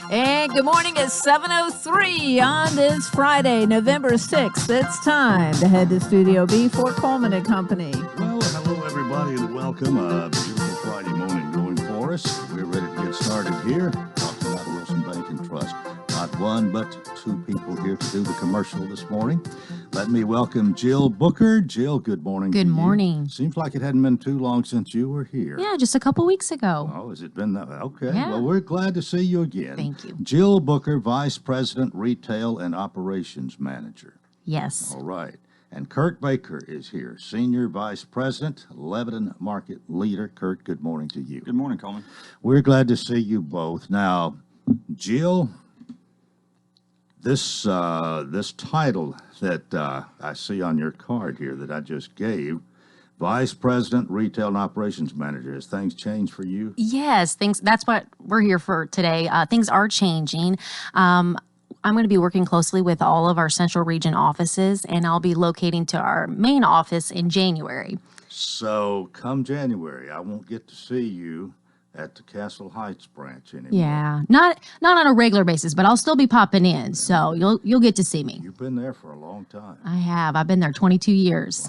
And good morning. It's 7:03 on this Friday, November 6th. It's time to head to Studio B for Coleman and Company. Well, hello, everybody, and welcome. A beautiful Friday morning going for us. We're ready to get started here. Talking about Wilson Bank and Trust. Not one, but two people here to do the commercial this morning. Let me welcome Jill Booker. Jill, good morning. Good morning. Seems like it hadn't been too long since you were here. Yeah, just a couple weeks ago. Oh, has it been that? Okay. Yeah. Well, we're glad to see you again. Thank you. Jill Booker, Vice President, Retail and Operations Manager. Yes. All right. And Kurt Baker is here, Senior Vice President, Lebanon Market Leader. Kurt, good morning to you. Good morning, Coleman. We're glad to see you both. Now, Jill, this title that I see on your card here that I just gave, Vice President, Retail and Operations Manager, has things changed for you? Yes, that's what we're here for today. Things are changing. I'm going to be working closely with all of our Central Region offices, and I'll be locating to our main office in January. So come January, I won't get to see you at the Castle Heights branch anymore. Yeah, not on a regular basis, but I'll still be popping in, so you'll get to see me. You've been there for a long time. I have. I've been there 22 years.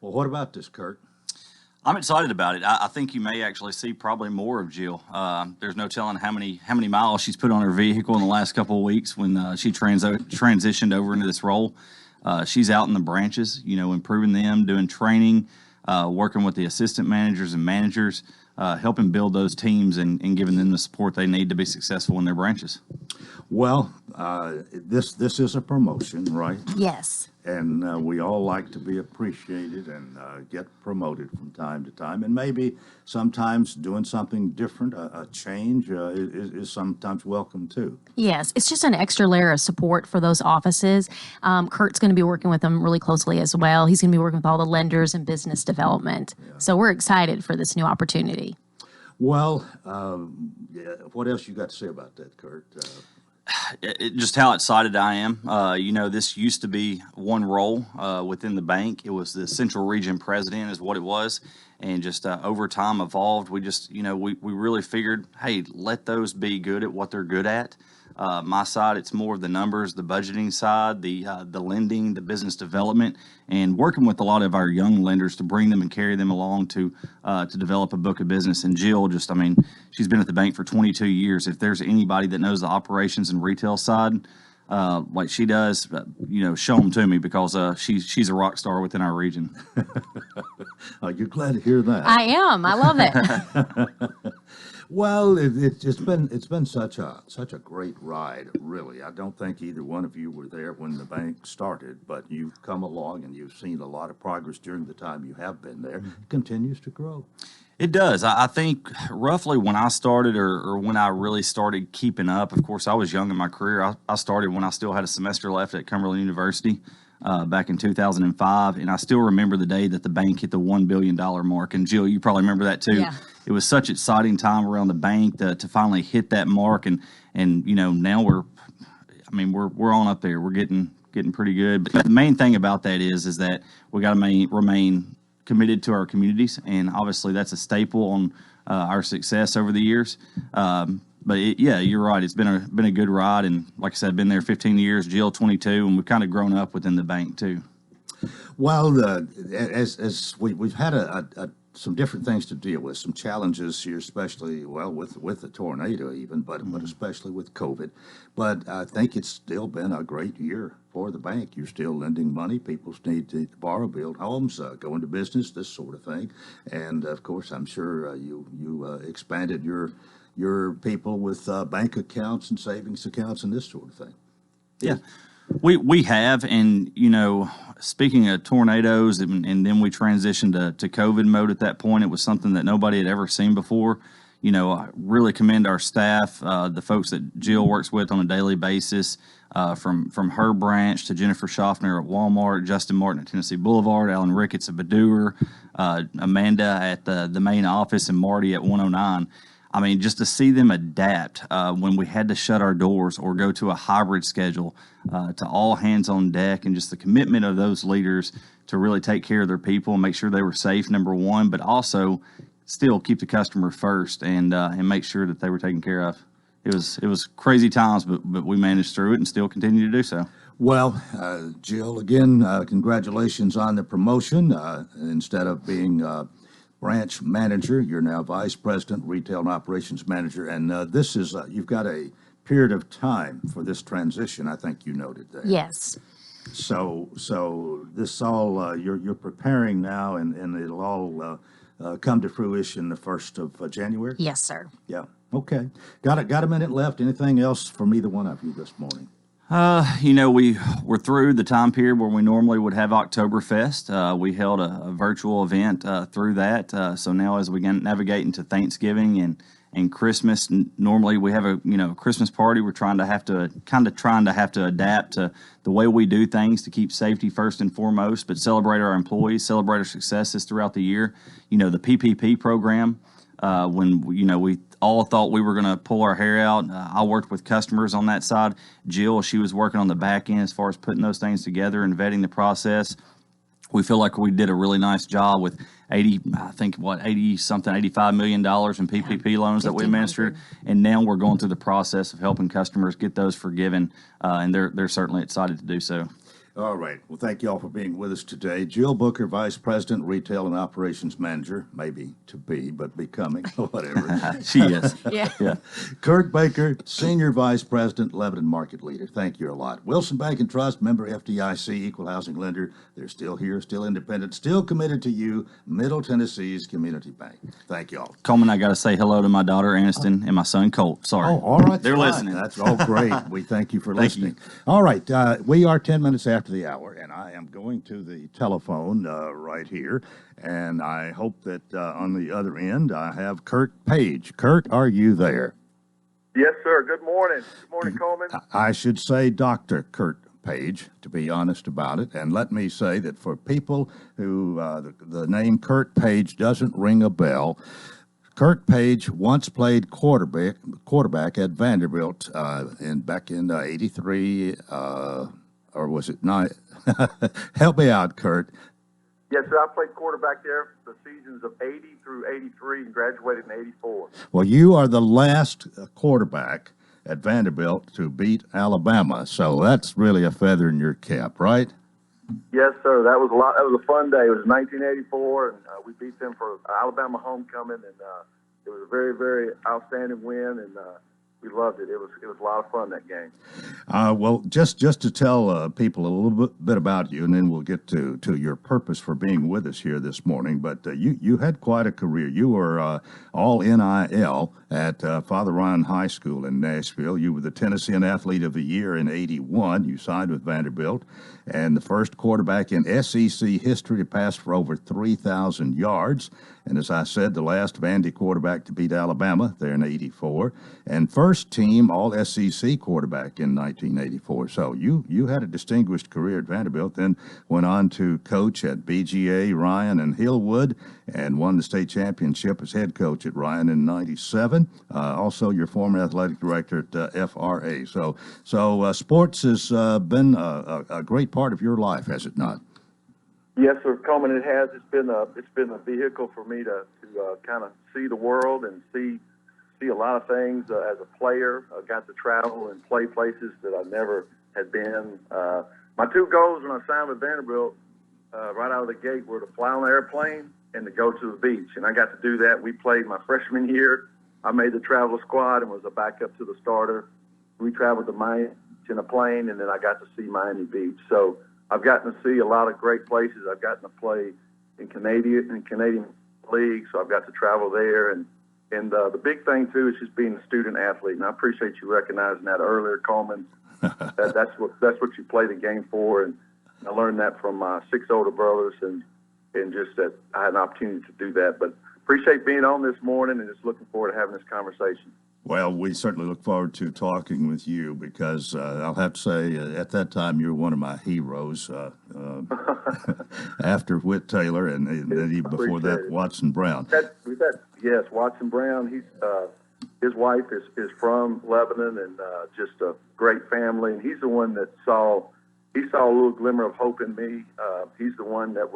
Well, what about this, Kurt? I'm excited about it. I think you may actually see probably more of Jill. There's no telling how many miles she's put on her vehicle in the last couple of weeks when she transitioned over into this role. She's out in the branches, improving them, doing training, working with the assistant managers and managers, helping build those teams and giving them the support they need to be successful in their branches. Well, this is a promotion, right? Yes. And we all like to be appreciated and get promoted from time to time. And maybe sometimes doing something different, a change, is sometimes welcome too. Yes, it's just an extra layer of support for those offices. Kurt's going to be working with them really closely as well. He's going to be working with all the lenders and business development. Yeah. So we're excited for this new opportunity. Well, what else you got to say about that, Kurt? Just how excited I am. This used to be one role within the bank. It was the Central Region President is what it was. And just over time evolved. We just, we really figured, hey, let those be good at what they're good at. My side, it's more of the numbers, the budgeting side, the lending, the business development, and working with a lot of our young lenders to bring them and carry them along to develop a book of business. And Jill, she's been at the bank for 22 years. If there's anybody that knows the operations and retail side like she does, show them to me because she's a rock star within our region. You're glad to hear that. I am. I love it. Well, it's been such a great ride, really. I don't think either one of you were there when the bank started, but you've come along and you've seen a lot of progress during the time you have been there. It continues to grow. It does. I think roughly when I started or when I really started keeping up, of course, I was young in my career. I started when I still had a semester left at Cumberland University back in 2005, and I still remember the day that the bank hit the $1 billion mark. And Jill, you probably remember that too. Yeah. It was such exciting time around the bank to finally hit that mark, and now we're on up there. We're getting pretty good. But the main thing about that is that we got to remain committed to our communities, and obviously that's a staple on our success over the years. But you're right. It's been a good ride, and like I said, I've been there 15 years. Jill 22, and we've kind of grown up within the bank too. Well, as we've had some different things to deal with, some challenges here, especially with the tornado even, but especially with COVID. But I think it's still been a great year for the bank. You're still lending money. People need to borrow, build homes, go into business, this sort of thing. And of course, I'm sure you expanded your people with bank accounts and savings accounts and this sort of thing. Yeah. We have, and speaking of tornadoes, and then we transitioned to COVID mode at that point. It was something that nobody had ever seen before. I really commend our staff, the folks that Jill works with on a daily basis, from her branch to Jennifer Schaffner at Walmart, Justin Martin at Tennessee Boulevard, Alan Ricketts at Badooer, Amanda at the main office, and Marty at 109. I mean, just to see them adapt when we had to shut our doors or go to a hybrid schedule to all hands on deck, and just the commitment of those leaders to really take care of their people and make sure they were safe, number one, but also still keep the customer first and make sure that they were taken care of. it was crazy times, but we managed through it and still continue to do so. Well, Jill, again, congratulations on the promotion. Instead of being branch manager, you're now vice president, retail and operations manager. And this is, you've got a period of time for this transition, I think you noted there. Yes. So this all, you're preparing now, and it'll all come to fruition the 1st of January? Yes, sir. Yeah. Okay. Got a minute left. Anything else from either one of you this morning? We're through the time period where we normally would have Oktoberfest. We held a virtual event through that. So now as we navigate into Thanksgiving and Christmas, normally we have a Christmas party. We're trying to have to adapt to the way we do things to keep safety first and foremost, but celebrate our employees, celebrate our successes throughout the year. The PPP program. When we all thought we were going to pull our hair out, I worked with customers on that side. Jill, she was working on the back end as far as putting those things together and vetting the process. We feel like we did a really nice job with $85 million in PPP loans that we administered, and now we're going through the process of helping customers get those forgiven, and they're certainly excited to do so. All right. Well, thank you all for being with us today. Jill Booker, Vice President, Retail and Operations Manager, maybe to be, but becoming, whatever. She is. Yeah. Kurt Baker, Senior Vice President, Lebanon Market Leader. Thank you a lot. Wilson Bank and Trust, member FDIC, equal housing lender. They're still here, still independent, still committed to you, Middle Tennessee's community bank. Thank you all. Coleman, I got to say hello to my daughter, Aniston, and my son, Colt. Sorry. Oh, all right. They're fine. listening. That's all great. We thank you for Thank listening. you. All right. We are 10 minutes after the hour, and I am going to the telephone right here, and I hope that on the other end I have Kurt Page. Kurt, are you there? Yes, sir. Good morning. Good morning, Coleman. I should say Dr. Kurt Page, to be honest about it. And let me say that for people who the name Kurt Page doesn't ring a bell, Kurt Page once played quarterback at Vanderbilt back in '83, or was it not? Help me out, Kurt. Yes, sir. I played quarterback there for the seasons of '80 through '83 and graduated in '84. Well, you are the last quarterback at Vanderbilt to beat Alabama, so that's really a feather in your cap, right? Yes, sir. That was a lot. That was a fun day. It was 1984, and we beat them for Alabama homecoming, and it was a very, very outstanding win, and we loved it. It was a lot of fun, that game. Well, just to tell people a little bit about you, and then we'll get to your purpose for being with us here this morning. But you had quite a career. You were all NIL at Father Ryan High School in Nashville. You were the Tennessean Athlete of the Year in '81. You signed with Vanderbilt, and the first quarterback in SEC history to pass for over 3,000 yards. And as I said, the last Vandy quarterback to beat Alabama there in '84, and first team All SEC quarterback in 1984. So you had a distinguished career at Vanderbilt, then went on to coach at BGA, Ryan, and Hillwood, and won the state championship as head coach at Ryan in '97. Also, your former athletic director at FRA. So sports has been a great part of your life, has it not? Yes, sir, Coleman. It has. It's been a vehicle for me to kind of see the world and see a lot of things as a player. I got to travel and play places that I never had been. My two goals when I signed with Vanderbilt right out of the gate were to fly on an airplane and to go to the beach, and I got to do that. We played my freshman year. I made the travel squad and was a backup to the starter. We traveled to Miami in a plane, and then I got to see Miami Beach. So I've gotten to see a lot of great places. I've gotten to play in Canadian leagues, so I've got to travel there. And the big thing too is just being a student athlete. And I appreciate you recognizing that earlier, Coleman. That's what you play the game for. And I learned that from my 6 older brothers, and just that I had an opportunity to do that. But appreciate being on this morning, and just looking forward to having this conversation. Well, we certainly look forward to talking with you, because I'll have to say at that time you were one of my heroes after Whit Taylor, and then even before that, Watson Brown. Yes, Watson Brown. His wife is from Lebanon, and just a great family. And he's the one that saw a little glimmer of hope in me. He's the one that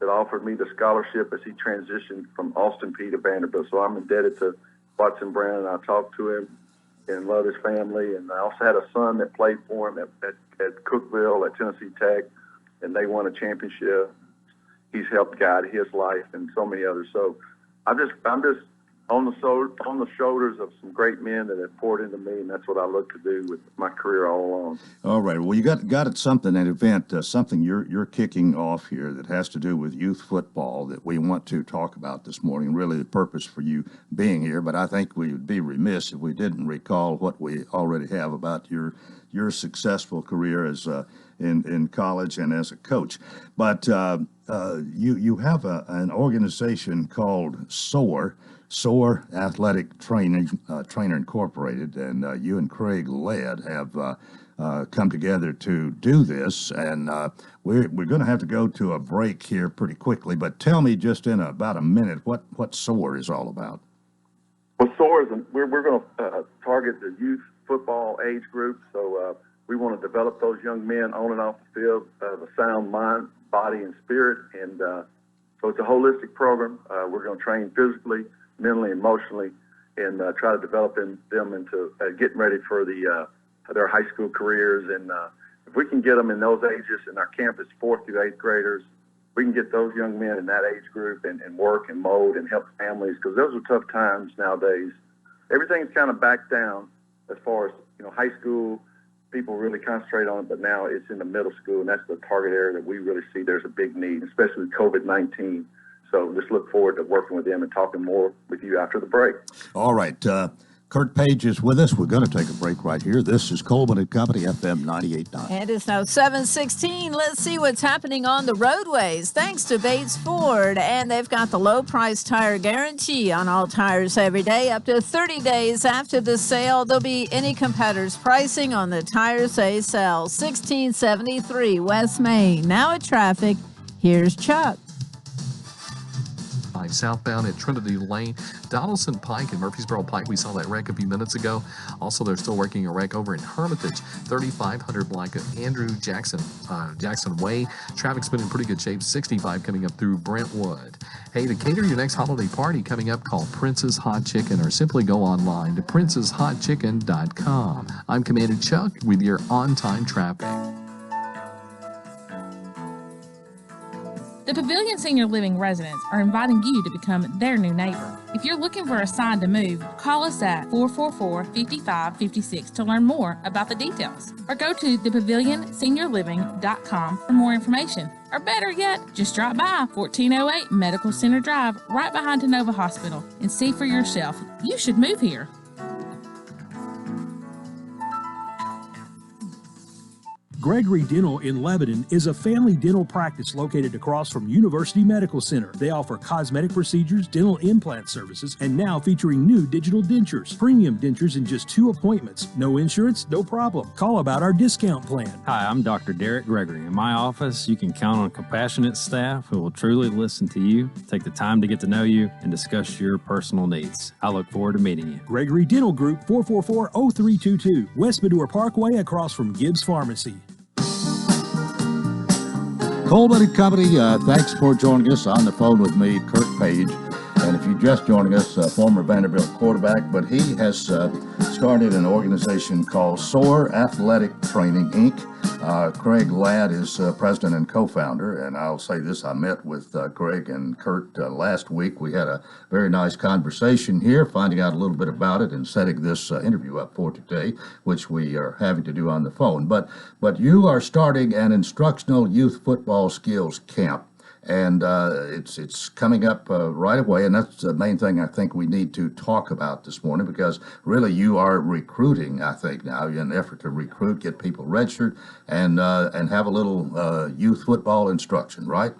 offered me the scholarship as he transitioned from Austin Peay to Vanderbilt. So I'm indebted to Watson Brown, and I talked to him and love his family. And I also had a son that played for him at Cookeville at Tennessee Tech, and they won a championship. He's helped guide his life and so many others. So I'm just on the shoulders of some great men that have poured into me, and that's what I look to do with my career all along. All right. Well, you got it something, an event, something you're kicking off here that has to do with youth football that we want to talk about this morning. Really, the purpose for you being here, but I think we would be remiss if we didn't recall what we already have about your successful career as in college and as a coach. But you have an organization called SOAR Athletic Trainer Incorporated, and you and Craig Ladd have come together to do this, and we're going to have to go to a break here pretty quickly, but tell me just in about a minute what SOAR is all about. Well, SOAR is we're going to target the youth football age group, so we want to develop those young men on and off the field of a sound mind, body, and spirit, and so it's a holistic program. We're going to train physically, mentally, emotionally, and try to develop them into getting ready for their high school careers. And if we can get them in those ages, in our campus 4th through 8th graders, we can get those young men in that age group and work and mold and help families, because those are tough times nowadays. Everything's kind of backed down as far as, high school. People really concentrate on it, but now it's in the middle school, and that's the target area that we really see there's a big need, especially with COVID-19. So just look forward to working with them and talking more with you after the break. All right. Kurt Page is with us. We're going to take a break right here. This is Coleman and Company, FM 98.9. And it's now 7:16. Let's see what's happening on the roadways. Thanks to Bates Ford. And they've got the low price tire guarantee on all tires every day. Up to 30 days after the sale, there'll be any competitor's pricing on the tires they sell. 1673 West Main. Now at traffic, here's Chuck. Southbound at Trinity Lane, Donaldson Pike and Murfreesboro Pike. We saw that wreck a few minutes ago. Also, they're still working a wreck over in Hermitage, 3500 block of Andrew Jackson Way. Traffic's been in pretty good shape. 65 coming up through Brentwood. Hey, to cater your next holiday party coming up, call Prince's Hot Chicken or simply go online to princeshotchicken.com. I'm Commander Chuck with your on-time traffic. The Pavilion Senior Living residents are inviting you to become their new neighbor. If you're looking for a sign to move, call us at 444-5556 to learn more about the details. Or go to thepavilionseniorliving.com for more information. Or better yet, just drop by 1408 Medical Center Drive right behind Tenova Hospital and see for yourself. You should move here. Gregory Dental in Lebanon is a family dental practice located across from University Medical Center. They offer cosmetic procedures, dental implant services, and now featuring new digital dentures. Premium dentures in just 2 appointments. No insurance, no problem. Call about our discount plan. Hi, I'm Dr. Derek Gregory. In my office, you can count on a compassionate staff who will truly listen to you, take the time to get to know you, and discuss your personal needs. I look forward to meeting you. Gregory Dental Group, 444-0322, West Medora Parkway across from Gibbs Pharmacy. Coleman and Company, thanks for joining us. On the phone with me, Kurt Page. And if you're just joining us, former Vanderbilt quarterback, but he has started an organization called SOAR Athletic Training, Inc. Craig Ladd is president and co-founder, and I'll say this, I met with Craig and Kurt last week. We had a very nice conversation here, finding out a little bit about it and setting this interview up for today, which we are having to do on the phone. But you are starting an instructional youth football skills camp. And it's coming up right away, and that's the main thing I think we need to talk about this morning, because really you are recruiting, I think, now in an effort to recruit, get people registered, and have a little youth football instruction, right?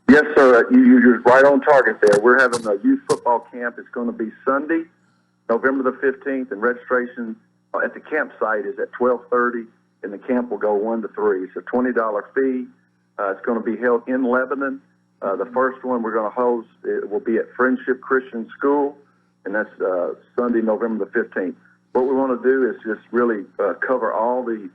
Yes, sir. You're right on target there. We're having a youth football camp. It's going to be Sunday, November the 15th, and registration at the campsite is at 12:30, and the camp will go 1 to 3. It's a $20 fee. It's going to be held in Lebanon. The first one we're going to host, it will be at Friendship Christian School, and that's Sunday, November the 15th. What we want to do is just really cover all the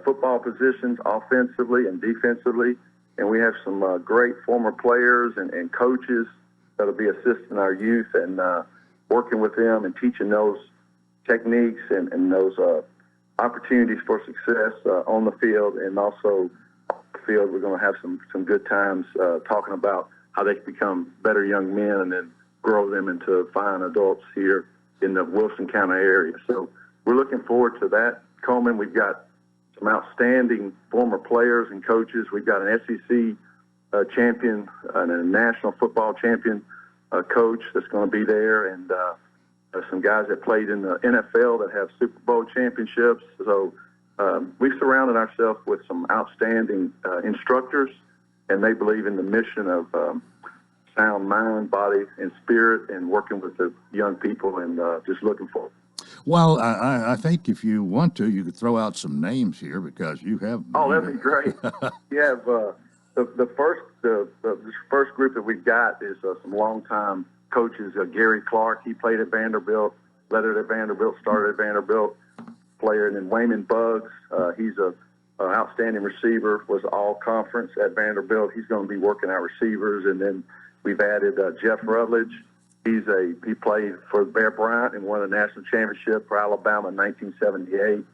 football positions offensively and defensively, and we have some great former players and coaches that will be assisting our youth and working with them and teaching techniques and those opportunities for success on the field, and also off the field. We're going to have some good times talking about how they can become better young men and then grow them into fine adults here in the Wilson County area. So we're looking forward to that. Coleman, we've got some outstanding former players and coaches. We've got an SEC champion and a national football champion coach that's going to be there, and some guys that played in the NFL that have Super Bowl championships. So we've surrounded ourselves with some outstanding instructors, and they believe in the mission of sound mind, body, and spirit, and working with the young people, and just looking forward. Well, I think if you want to, you could throw out some names here because you have. Oh, that'd be great. You have the first group that we've got is some longtime coaches. Gary Clark, he played at Vanderbilt, lettered at Vanderbilt, started at Vanderbilt, player, and then Wayman Buggs. He's an outstanding receiver, was all conference at Vanderbilt. He's going to be working our receivers, and then we've added Jeff Rutledge. He played for Bear Bryant and won a national championship for Alabama in 1978,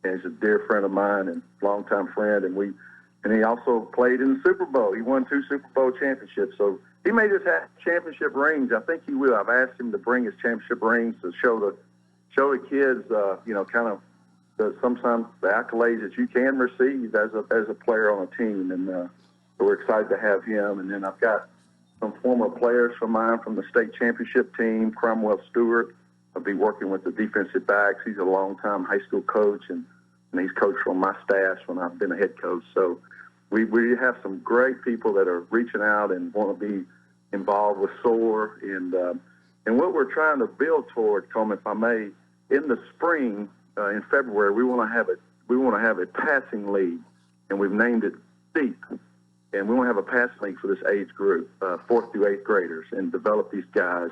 and he's a dear friend of mine and longtime friend. And he also played in the Super Bowl. He won 2 Super Bowl championships. So he may just have championship rings. I think he will. I've asked him to bring his championship rings to show the kids, kind of sometimes the accolades that you can receive as a player on a team. And so we're excited to have him. And then I've got some former players from the state championship team. Cromwell Stewart, I'll be working with the defensive backs. He's a longtime high school coach, and he's coached on my staff when I've been a head coach. So we have some great people that are reaching out and want to be involved with SOAR. And what we're trying to build toward, Coleman, if I may, in the spring, in February, we want to have a passing league, and we've named it STEEP. And we want to have a passing league for this age group, 4th through 8th graders, and develop these guys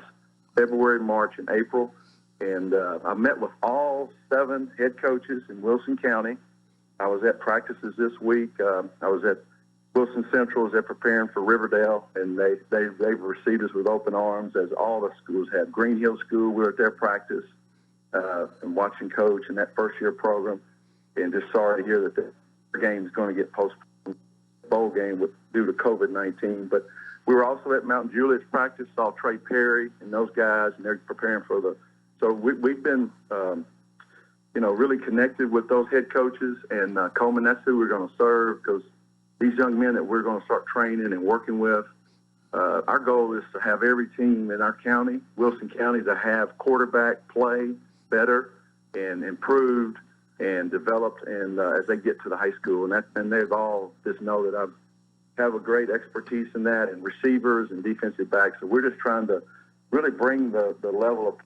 February, March, and April. And I met with all 7 head coaches in Wilson County. I was at practices this week. I was at Wilson Central. They're preparing for Riverdale, and they've received us with open arms, as all the schools have. Green Hill School, we were at their practice and watching coach in that first-year program, and just sorry to hear that the game is going to get postponed. Bowl game due to COVID-19, but we were also at Mount Juliet's practice, saw Trey Perry and those guys, and they're preparing for so we've been, really connected with those head coaches, and Coleman, that's who we're going to serve, because these young men that we're going to start training and working with, our goal is to have every team in our county, Wilson County, to have quarterback play better and improved and developed, and as they get to the high school, and they've all just know that I have a great expertise in that, and receivers and defensive backs. So we're just trying to really bring the level of.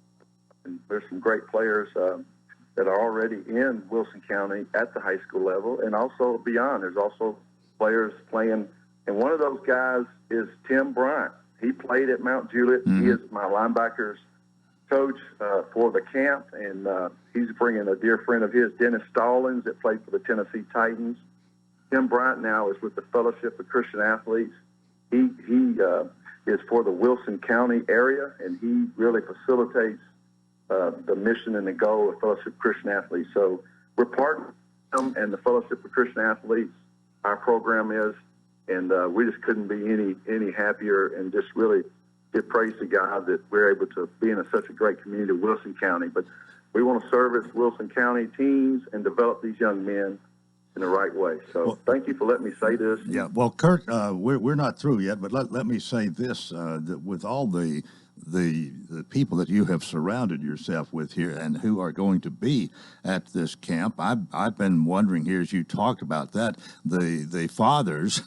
And there's some great players that are already in Wilson County at the high school level, and also beyond. There's also players playing, and one of those guys is Tim Bryant. He played at Mount Juliet. Mm-hmm. He is my linebackers coach for the camp, and he's bringing a dear friend of his, Dennis Stallings, that played for the Tennessee Titans. Tim Bryant now is with the Fellowship of Christian Athletes. He is for the Wilson County area, and he really facilitates the mission and the goal of Fellowship of Christian Athletes. So we're partnering with them and the Fellowship of Christian Athletes. Our program is, and we just couldn't be any happier, and just really give praise to God that we're able to be in such a great community of Wilson County. But we want to service Wilson County teams and develop these young men in the right way. So thank you for letting me say this. Yeah, well, Kurt, we're not through yet, but let me say this, that with all the people that you have surrounded yourself with here and who are going to be at this camp, I've been wondering here as you talked about that, the fathers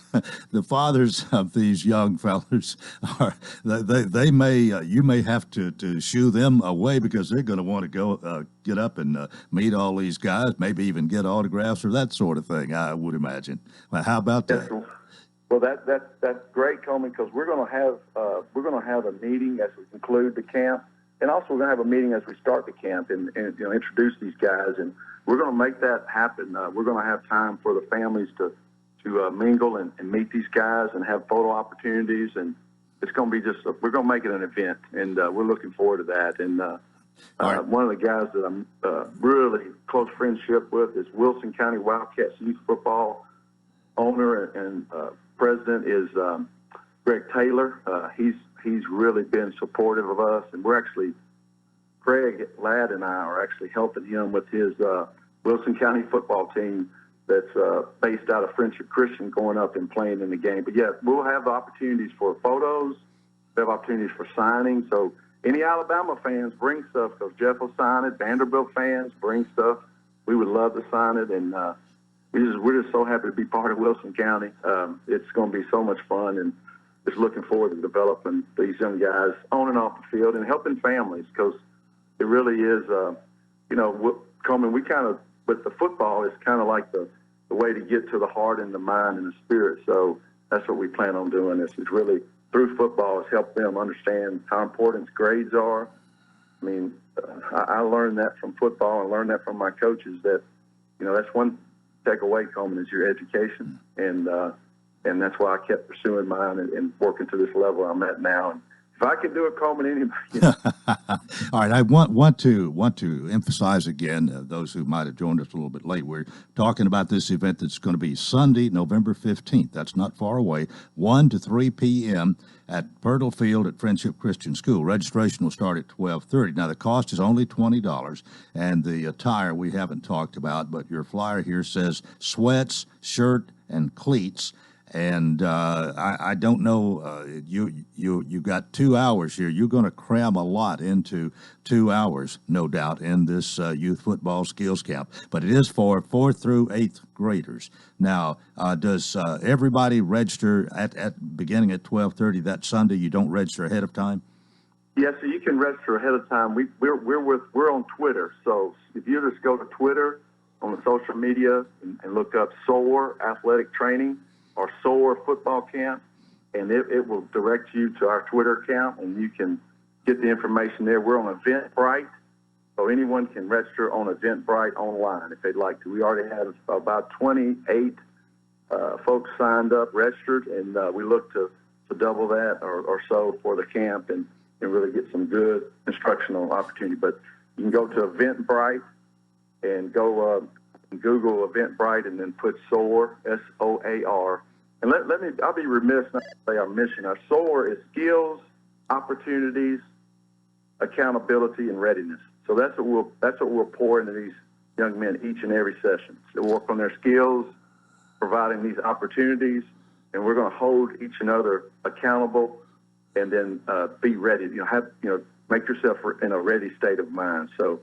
the fathers of these young fellas are they may you may have to shoo them away, because they're going to want to go get up and meet all these guys, maybe even get autographs or that sort of thing, I would imagine. Well, how about that? Yes, well, that's great, Coleman, because we're going to have a meeting as we conclude the camp, and also we're going to have a meeting as we start the camp and introduce these guys, and we're going to make that happen. We're going to have time for the families to mingle and meet these guys and have photo opportunities, and it's going to be we're going to make it an event, and we're looking forward to that. And One of the guys that I'm really close friendship with is Wilson County Wildcats Youth Football owner and president is Greg Taylor. He's really been supportive of us, and we're actually, Craig Ladd and I are actually helping him with his Wilson County football team that's based out of Friendship Christian, going up and playing in the game. But yeah, we'll have opportunities for photos. We'll have opportunities for signing. So any Alabama fans, bring stuff, because Jeff will sign it. Vanderbilt fans, bring stuff. We would love to sign it, and we're just so happy to be part of Wilson County. It's going to be so much fun, and just looking forward to developing these young guys on and off the field and helping families, because it really is, Coleman, we kind of, with the football, it's kind of like the way to get to the heart and the mind and the spirit. So that's what we plan on doing. Is really, through football, is help them understand how important grades are. I mean, I learned that from football and learned that from my coaches, that, that's one takeaway, Coleman, is your education. And that's why I kept pursuing mine and working to this level I'm at now. And if I can do it, Coleman, anybody. All right, I want to emphasize again, those who might have joined us a little bit late, we're talking about this event that's going to be Sunday, November 15th. That's not far away, 1 to 3 p.m. at Purtle Field at Friendship Christian School. Registration will start at $12:30. Now, the cost is only $20, and the attire we haven't talked about, but your flyer here says sweats, shirt, and cleats. And I don't know, you got 2 hours here. You're going to cram a lot into 2 hours, no doubt, in this youth football skills camp. But it is for 4th through 8th graders. Now, does everybody register at beginning at 12:30 that Sunday? You don't register ahead of time? Yes, so you can register ahead of time. We're on Twitter. So if you just go to Twitter on the social media and look up SOAR Athletic Training or SOAR Football Camp, and it will direct you to our Twitter account, and you can get the information there. We're on Eventbrite, so anyone can register on Eventbrite online if they'd like to. We already have about 28 folks signed up, registered, and we look to double that or so for the camp and really get some good instructional opportunity. But you can go to Eventbrite and go Google Eventbrite and then put SOAR, SOAR. And I'll be remiss not to say our mission. Our SOAR is skills, opportunities, accountability, and readiness. So that's what we'll pour into these young men each and every session. They'll work on their skills, providing these opportunities, and we're going to hold each another accountable, and then be ready. Make yourself in a ready state of mind. So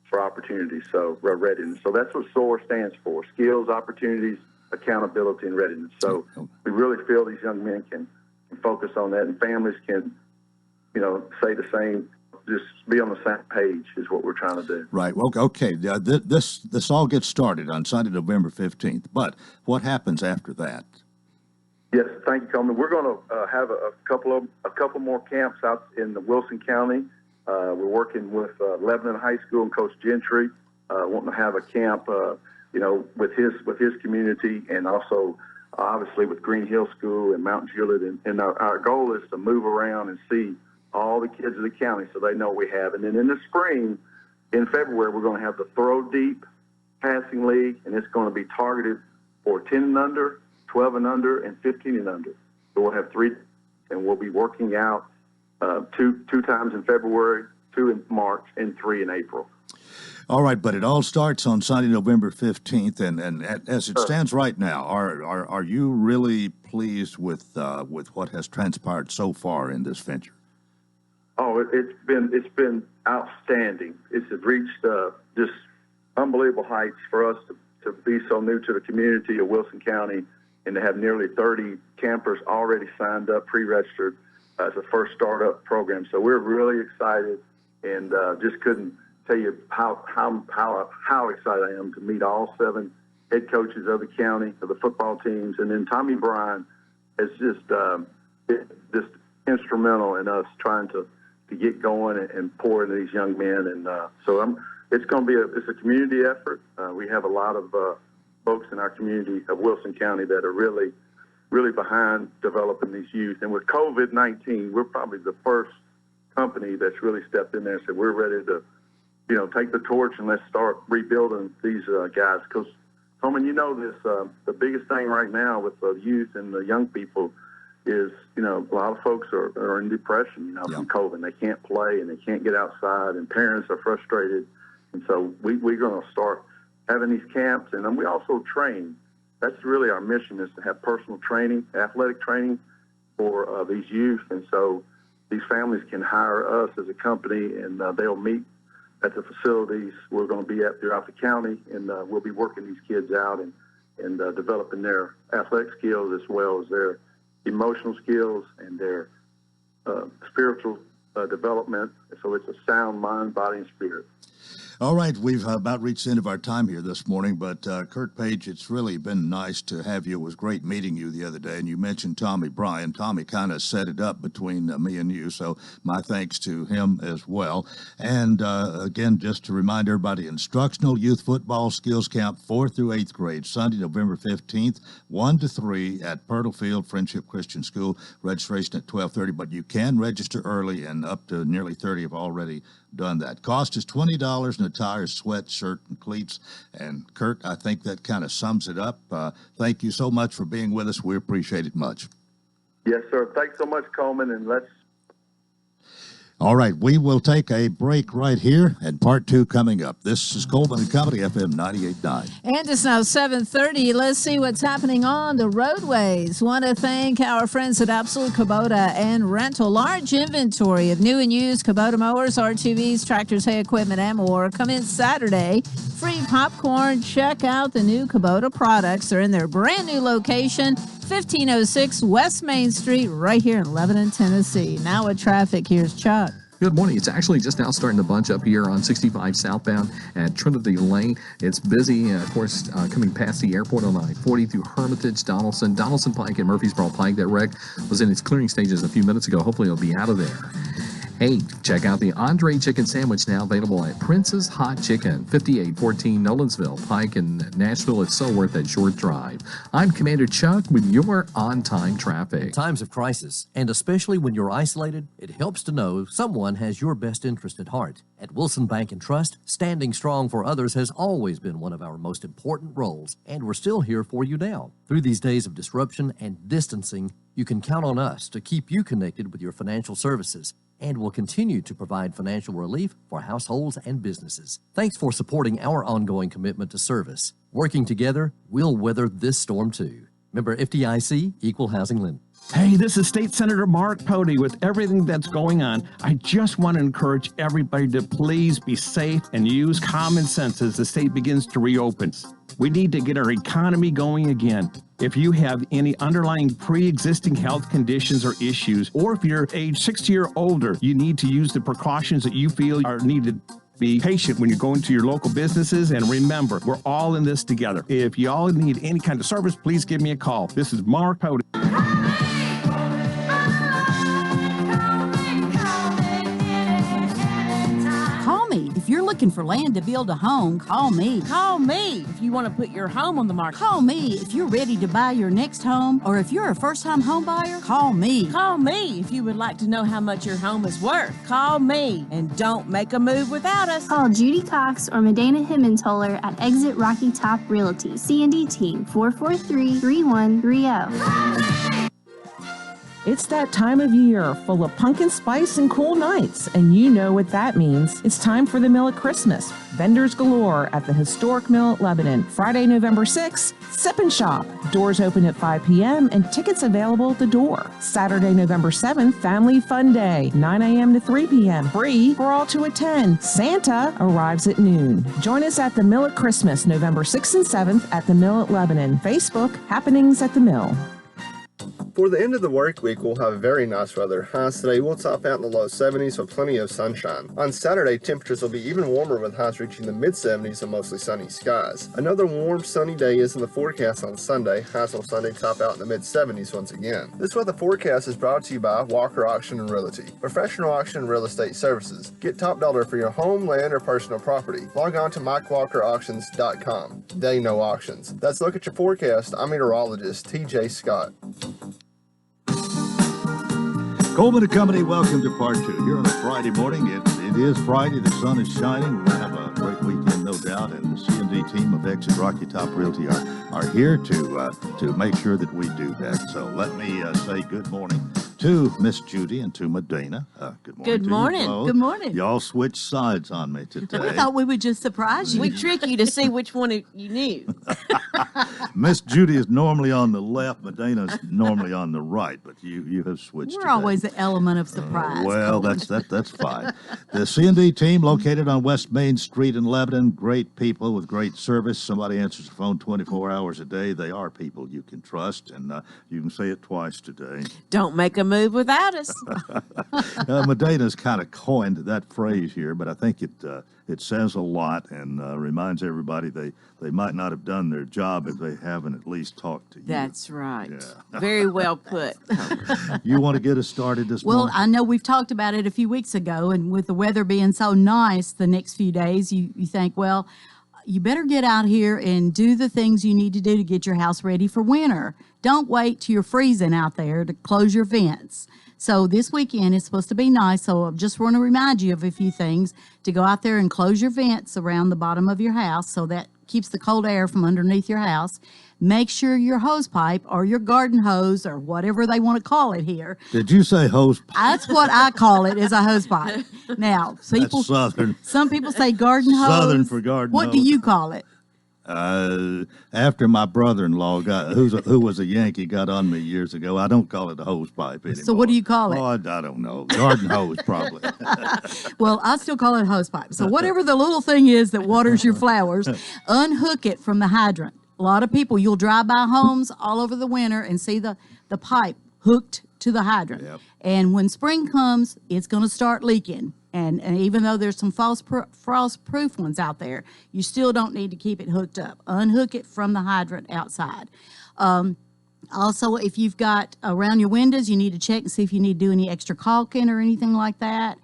for opportunities, so readiness. So that's what SOAR stands for: skills, opportunities, accountability, and readiness. So we really feel these young men can focus on that, and families can, say the same. Just be on the same page is what we're trying to do. Right. Well, okay. This all gets started on Sunday, November 15th. But what happens after that? Yes, thank you, Coleman. We're going to have a couple more camps out in the Wilson County. We're working with Lebanon High School and Coach Gentry, wanting to have a camp, with his community, and also obviously with Green Hill School and Mount Juliet. And our goal is to move around and see all the kids of the county so they know what we have. And then in the spring, in February, we're going to have the Throw Deep Passing League, and it's going to be targeted for 10 and under, 12 and under, and 15 and under. So we'll have 3, and we'll be working out two times in February, 2 in March, and 3 in April. All right, but it all starts on Sunday, November 15th, and as it stands right now, are you really pleased with what has transpired so far in this venture? Oh, it's been outstanding. It's reached just unbelievable heights for us to be so new to the community of Wilson County, and to have nearly 30 campers already signed up, pre-registered as a first startup program. So we're really excited, and just couldn't tell you how excited I am to meet all 7 head coaches of the county, of the football teams. And then Tommy Bryan is just instrumental in us trying to get going and pour into these young men. And so it's going to be it's a community effort. We have a lot of folks in our community of Wilson County that are really, really behind developing these youth. And with COVID-19, we're probably the first company that's really stepped in there and said, we're ready to take the torch and let's start rebuilding these guys. Because, Coleman, this, the biggest thing right now with the youth and the young people is, a lot of folks are in depression, from COVID. They can't play and they can't get outside, and parents are frustrated. And so we're going to start having these camps, and then we also train. That's really our mission, is to have personal training, athletic training for these youth. And so these families can hire us as a company, and they'll meet at the facilities we're going to be at throughout the county, and we'll be working these kids out and developing their athletic skills as well as their emotional skills and their spiritual development. So it's a sound mind, body, and spirit. All right, we've about reached the end of our time here this morning, but Kurt Page, it's really been nice to have you. It was great meeting you the other day, and you mentioned Tommy Bryan. Tommy kind of set it up between me and you, so my thanks to him as well. And again, just to remind everybody, Instructional Youth Football Skills Camp 4th through 8th grade, Sunday, November 15th, 1 to 3 at Purtle Field Friendship Christian School. Registration at 12:30, but you can register early, and up to nearly 30 have already done that. Cost is $20 in attire, sweat, shirt, and cleats. And Kurt, I think that kind of sums it up. Thank you so much for being with us. We appreciate it much. Yes, sir. Thanks so much, Coleman, and let's. All right, we will take a break right here, and part 2 coming up. This is Coleman and Company, FM 98.9. And it's now 7:30. Let's see what's happening on the roadways. Want to thank our friends at Absolute Kubota and Rental. Large inventory of new and used Kubota mowers, RTVs, tractors, hay equipment, and more. Come in Saturday. Free popcorn. Check out the new Kubota products. They're in their brand new location, 1506 West Main Street, right here in Lebanon, Tennessee. Now with traffic, here's Chuck. Good morning. It's actually just now starting to bunch up here on 65 southbound at Trinity Lane. It's busy, of course, coming past the airport on I-40 through Hermitage, Donaldson Pike, and Murfreesboro Pike. That wreck was in its clearing stages a few minutes ago. Hopefully it'll be out of there. Hey, check out the Andre Chicken Sandwich, now available at Prince's Hot Chicken, 5814 Nolensville Pike in Nashville. It's so worth that short drive. I'm Commander Chuck with your on-time traffic. In times of crisis, and especially when you're isolated, it helps to know someone has your best interest at heart. At Wilson Bank and Trust, standing strong for others has always been one of our most important roles, and we're still here for you now. Through these days of disruption and distancing, you can count on us to keep you connected with your financial services, and will continue to provide financial relief for households and businesses. Thanks for supporting our ongoing commitment to service. Working together, we'll weather this storm too. Member FDIC, Equal Housing Lender. Hey, this is State Senator Mark Pody. With everything that's going on, I just want to encourage everybody to please be safe and use common sense as the state begins to reopen. We need to get our economy going again. If you have any underlying pre-existing health conditions or issues, or if you're age 60 or older, you need to use the precautions that you feel are needed. Be patient when you're going to your local businesses, and remember, we're all in this together. If y'all need any kind of service, please give me a call. This is Mark Pody. If you're looking for land to build a home, call me. Call me if you want to put your home on the market. Call me if you're ready to buy your next home, or if you're a first-time home buyer, call me. Call me if you would like to know how much your home is worth. Call me, and don't make a move without us. Call Judy Cox or Medina Himmentoller at Exit Rocky Top Realty. C&D Team 443-3130. It's that time of year full of pumpkin spice and cool nights, and you know what that means. It's time for the Mill at Christmas. Vendors galore at the historic Mill at Lebanon. Friday, November 6th, Sip and Shop. Doors open at 5 p.m. and tickets available at the door. Saturday, November 7th, Family Fun Day, 9 a.m. to 3 p.m. Free for all to attend. Santa arrives at noon. Join us at the Mill at Christmas, November 6th and 7th at the Mill at Lebanon. Facebook, Happenings at the Mill. For the end of the work week, we'll have very nice weather. Highs today will top out in the low 70s with plenty of sunshine. On Saturday, temperatures will be even warmer with highs reaching the mid-70s and mostly sunny skies. Another warm, sunny day is in the forecast on Sunday. Highs on Sunday top out in the mid-70s once again. This weather forecast is brought to you by Walker Auction and Realty, professional auction and real estate services. Get top dollar for your home, land, or personal property. Log on to MikeWalkerAuctions.com. They know auctions. Let's look at your forecast. I'm meteorologist TJ Scott. Coleman and Company, welcome to part 2. Here on a Friday morning, it's It is Friday. The sun is shining. We're going to have a great weekend, no doubt. And the C&D team of Exit Rocky Top Realty are here to make sure that we do that. So let me say good morning to Miss Judy and to Medina. Good morning. Good morning. Good morning. Y'all switched sides on me today. We thought we would just surprise you. We trick you to see which one you knew. Miss Judy is normally on the left. Medina's normally on the right, but you have switched. We're today. always the element of surprise. Well, that's fine. The C&D team located on West Main Street in Lebanon. Great people with great service. Somebody answers the phone 24 hours a day. They are people you can trust, and you can say it twice today. Don't make a move without us. Medina's kind of coined that phrase here, but I think it says a lot and reminds everybody they might not have done their job if they haven't at least talked to you. That's right. Yeah. Very well put. You want to get us started this Well, morning? I know we've talked about it a few weeks ago, and with the weather being so nice the next few days, you think, well, you better get out here and do the things you need to do to get your house ready for winter. Don't wait till you're freezing out there to close your vents. So this weekend is supposed to be nice, so I just want to remind you of a few things to go out there and close your vents around the bottom of your house so that keeps the cold air from underneath your house. Make sure your hose pipe or your garden hose or whatever they want to call it here. Did you say hose pipe? That's what I call it, is a hose pipe. Now, people, That's Southern. some people say garden hose. Southern for garden What hose. do you call it? After my brother-in-law who was a Yankee got on me years ago, I don't call it a hose pipe anymore. So what do you call it? Oh, I don't know. Garden hose, probably. Well, I still call it hose pipe. So whatever the little thing is that waters your flowers, unhook it from the hydrant. A lot of people, you'll drive by homes all over the winter and see the pipe hooked to the hydrant. Yep. And when spring comes, it's going to start leaking. And even though there's some frost-proof ones out there, you still don't need to keep it hooked up. Unhook it from the hydrant outside. Also, if you've got around your windows, you need to check and see if you need to do any extra caulking or anything like that.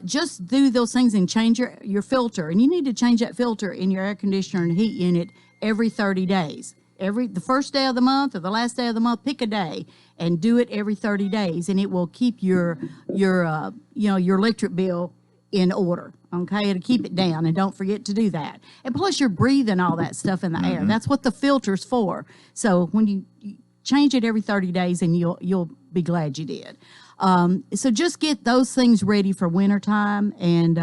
Just do those things and change your filter. And you need to change that filter in your air conditioner and heat unit every 30 days. The first day of the month or the last day of the month, pick a day and do it every 30 days, and it will keep your electric bill in order. Okay, it'll keep it down, and don't forget to do that. And plus, you're breathing all that stuff in the air. That's what the filter's for. So when you change it every 30 days, and you'll be glad you did. So just get those things ready for wintertime, and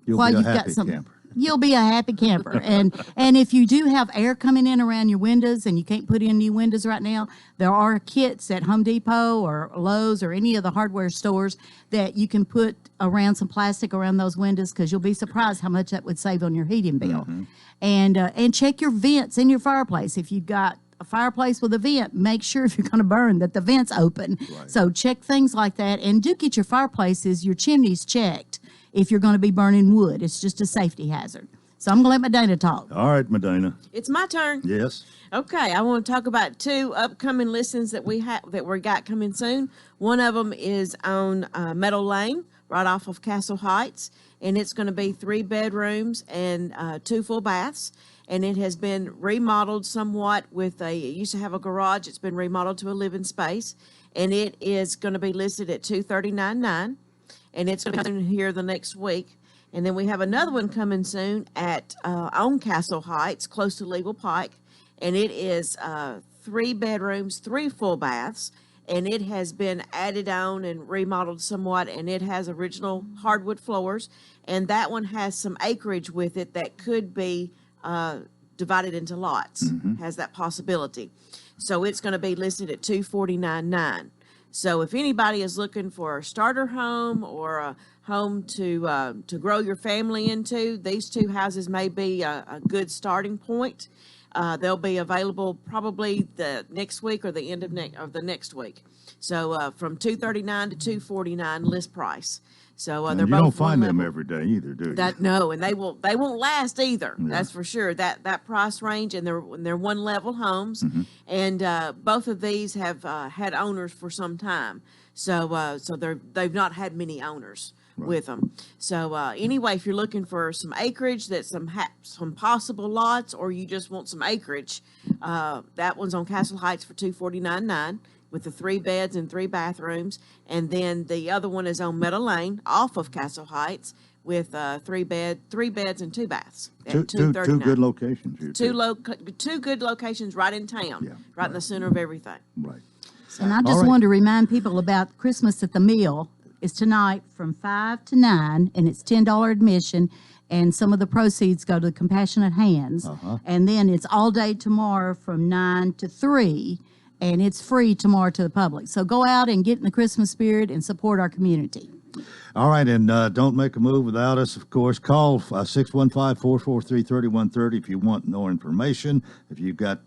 You'll be a happy camper. You'll be a happy camper. And if you do have air coming in around your windows and you can't put in new windows right now, there are kits at Home Depot or Lowe's or any of the hardware stores that you can put around some plastic around those windows, because you'll be surprised how much that would save on your heating bill. And check your vents in your fireplace. If you've got a fireplace with a vent, make sure if you're going to burn that the vent's open. Right. So check things like that, and do get your fireplaces, your chimneys checked if you're going to be burning wood. It's just a safety hazard. So I'm going to let Medina talk. All right, Medina. It's my turn. Yes. Okay, I want to talk about two upcoming listings that we got coming soon. One of them is on Meadow Lane, right off of Castle Heights, and it's going to be 3 bedrooms and 2 full baths. And it has been remodeled somewhat it used to have a garage. It's been remodeled to a living space, and it is going to be listed at $239,900. And it's going to be here the next week. And then we have another one coming soon on Castle Heights, close to Legal Pike. And it is 3 bedrooms, 3 full baths. And it has been added on and remodeled somewhat. And it has original hardwood floors. And that one has some acreage with it that could be divided into lots. Has that possibility. So it's going to be listed at $249,900. So if anybody is looking for a starter home or a home to grow your family into, these 2 houses may be a good starting point. They'll be available probably the next week or the end of the next week. So from $239,000 to $249,000 list price. So they're both. You don't find them every day either, do you? No, and they won't last either. Yeah. That's for sure. That price range, and they're one level homes, and both of these have had owners for some time. So they've not had many owners with them. So anyway, if you're looking for some acreage, that's some possible lots, or you just want some acreage, that one's on Castle Heights for $249,900. with the 3 beds and 3 bathrooms. And then the other one is on Meadow Lane off of Castle Heights with 3 beds and 2 baths. At Two good locations here. Two good locations right in town, right in the center of everything. Right. And I just wanted to remind people about Christmas at the Mill is tonight from 5 to 9, and it's $10 admission, and some of the proceeds go to Compassionate Hands. And then it's all day tomorrow from 9 to 3, and it's free tomorrow to the public. So go out and get in the Christmas spirit and support our community. All right, and don't make a move without us, of course. Call 615-443-3130 if you want more information, if you've got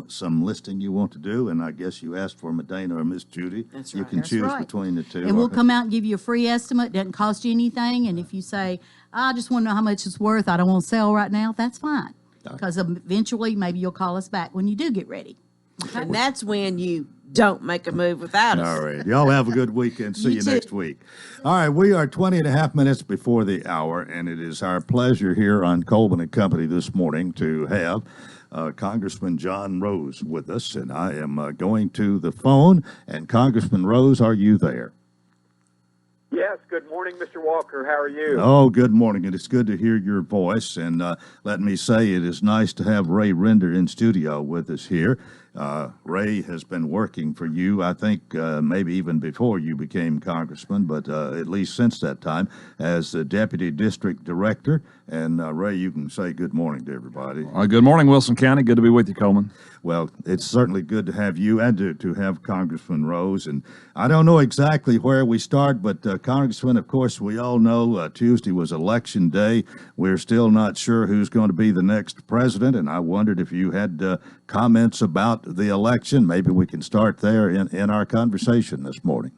some listing you want to do, and I guess you asked for Medina or Miss Judy. That's You right. can That's choose right. between the two. And we'll come out and give you a free estimate. Doesn't cost you anything. And if you say, I just want to know how much it's worth, I don't want to sell right now, that's fine. Because eventually maybe you'll call us back when you do get ready. Okay? And that's when you don't make a move without us. All right. Y'all have a good weekend. See you too. next week. All right. We are 20 and a half minutes before the hour, and it is our pleasure here on Coleman and Company this morning to have Congressman John Rose with us. And I am going to the phone. And Congressman Rose, are you there? Yes, good morning, Mr. Walker. How are you? Oh, good morning. And it's good to hear your voice. And let me say it is nice to have Ray Render in studio with us here. Ray has been working for you, I think, maybe even before you became congressman, but at least since that time, as the deputy district director. And Ray, you can say good morning to everybody. Good morning, Wilson County. Good to be with you, Coleman. Well, it's certainly good to have you and to have Congressman Rose. And I don't know exactly where we start, but Congressman, of course, we all know Tuesday was election day. We're still not sure who's going to be the next president, and I wondered if you had comments about the election. Maybe we can start there in our conversation this morning.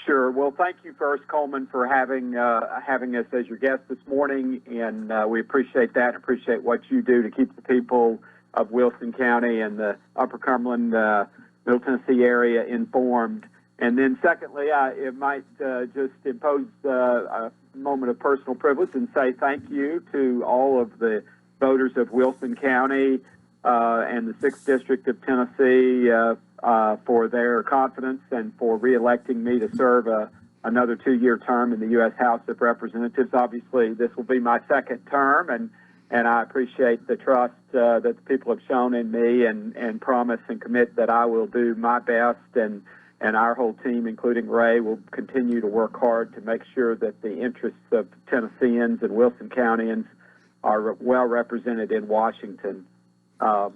Sure. Well, thank you first, Coleman, for having us as your guest this morning, and we appreciate that and appreciate what you do to keep the people of Wilson County and the Upper Cumberland, Middle Tennessee area informed. And then secondly, it might just impose a moment of personal privilege and say thank you to all of the voters of Wilson County and the 6th District of Tennessee for their confidence and for re-electing me to serve another 2-year term in the U.S. House of Representatives. Obviously, this will be my second term, and I appreciate the trust that the people have shown in me and promise and commit that I will do my best, and our whole team, including Ray, will continue to work hard to make sure that the interests of Tennesseans and Wilson Countyans are well represented in Washington. Obviously,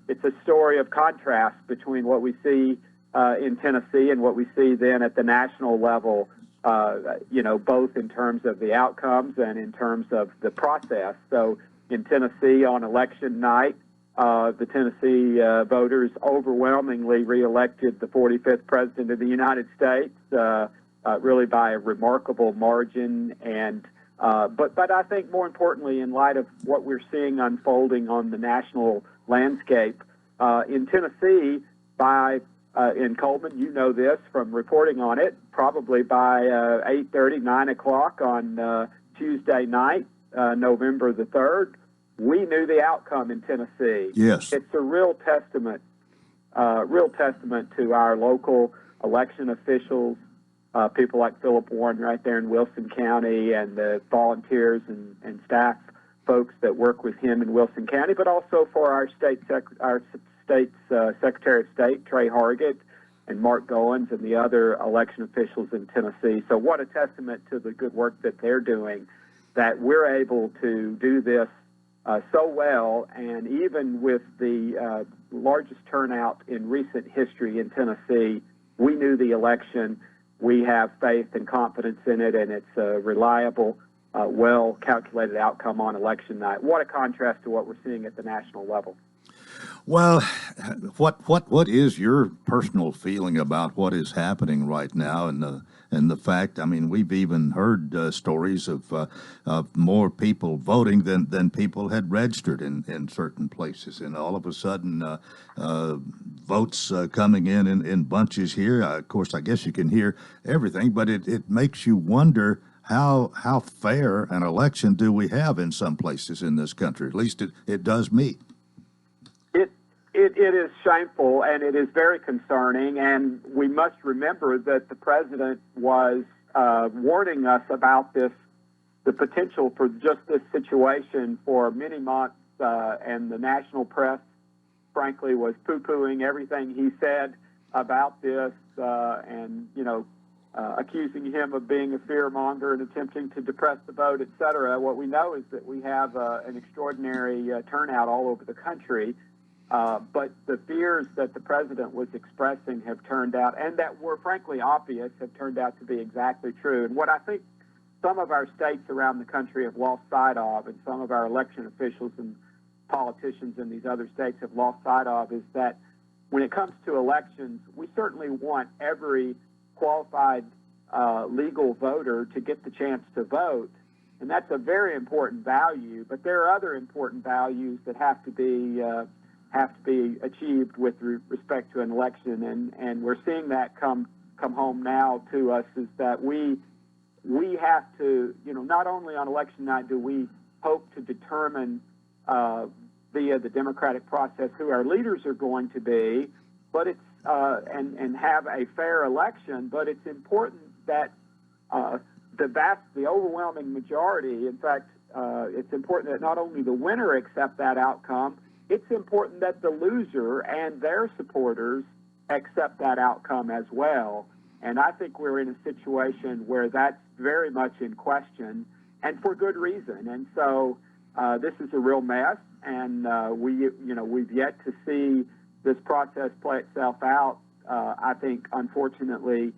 it's a story of contrast between what we see in Tennessee and what we see then at the national level. Both in terms of the outcomes and in terms of the process. So in Tennessee on election night, the Tennessee voters overwhelmingly reelected the 45th president of the United States, really by a remarkable margin. And but I think more importantly, in light of what we're seeing unfolding on the national landscape in Tennessee, in Coleman, you know this from reporting on it, probably by 8:30, 9 o'clock on Tuesday night, November the 3rd, we knew the outcome in Tennessee. Yes. It's a real testament to our local election officials, people like Philip Warren right there in Wilson County, and the volunteers and staff folks that work with him in Wilson County, but also for our state's Secretary of State, Trey Hargett, and Mark Goins, and the other election officials in Tennessee. So what a testament to the good work that they're doing, that we're able to do this so well, and even with the largest turnout in recent history in Tennessee, we knew the election. We have faith and confidence in it, and it's a reliable, well-calculated outcome on election night. What a contrast to what we're seeing at the national level. Well, what is your personal feeling about what is happening right now, and the fact? I mean, we've even heard stories of more people voting than people had registered in certain places, and all of a sudden, votes coming in bunches here. Of course, I guess you can hear everything, but it makes you wonder how fair an election do we have in some places in this country? At least it does me. It is shameful, and it is very concerning, and we must remember that the president was warning us about this, the potential for just this situation for many months, and the national press, frankly, was poo-pooing everything he said about this, and, accusing him of being a fearmonger and attempting to depress the vote, et cetera. What we know is that we have an extraordinary turnout all over the country. But the fears that the president was expressing have turned out, and that were frankly obvious, have turned out to be exactly true. And what I think some of our states around the country have lost sight of, and some of our election officials and politicians in these other states have lost sight of, is that when it comes to elections, we certainly want every qualified legal voter to get the chance to vote. And that's a very important value, but there are other important values that have to be achieved with respect to an election, and we're seeing that come home now to us, is that we have to, not only on election night do we hope to determine via the democratic process who our leaders are going to be, but it's and have a fair election, but it's important that the overwhelming majority, in fact, it's important that not only the winner accept that outcome, it's important that the loser and their supporters accept that outcome as well. And I think we're in a situation where that's very much in question, and for good reason. And so this is a real mess, and we've yet to see this process play itself out. I think, unfortunately,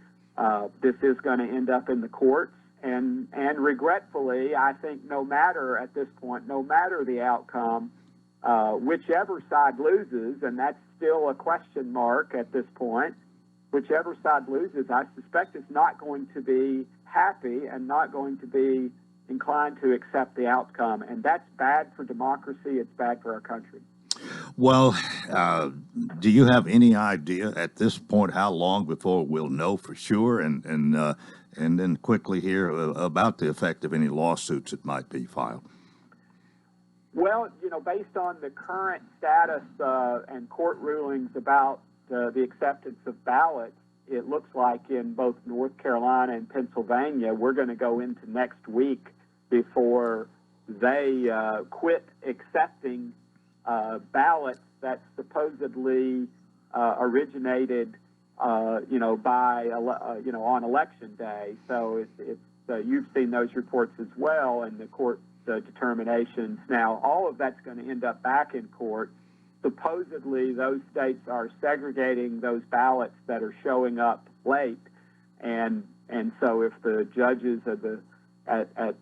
this is going to end up in the courts, and regretfully, I think no matter at this point, no matter the outcome, whichever side loses, and that's still a question mark at this point, whichever side loses, I suspect is not going to be happy and not going to be inclined to accept the outcome. And that's bad for democracy. It's bad for our country. Well, do you have any idea at this point how long before we'll know for sure, and then quickly hear about the effect of any lawsuits that might be filed? Well, based on the current status and court rulings about the acceptance of ballots, it looks like in both North Carolina and Pennsylvania, we're going to go into next week before they quit accepting ballots that supposedly originated, on election day. So it's you've seen those reports as well, and the court determinations. Now, all of that's going to end up back in court. Supposedly, those states are segregating those ballots that are showing up late, and so if the judges at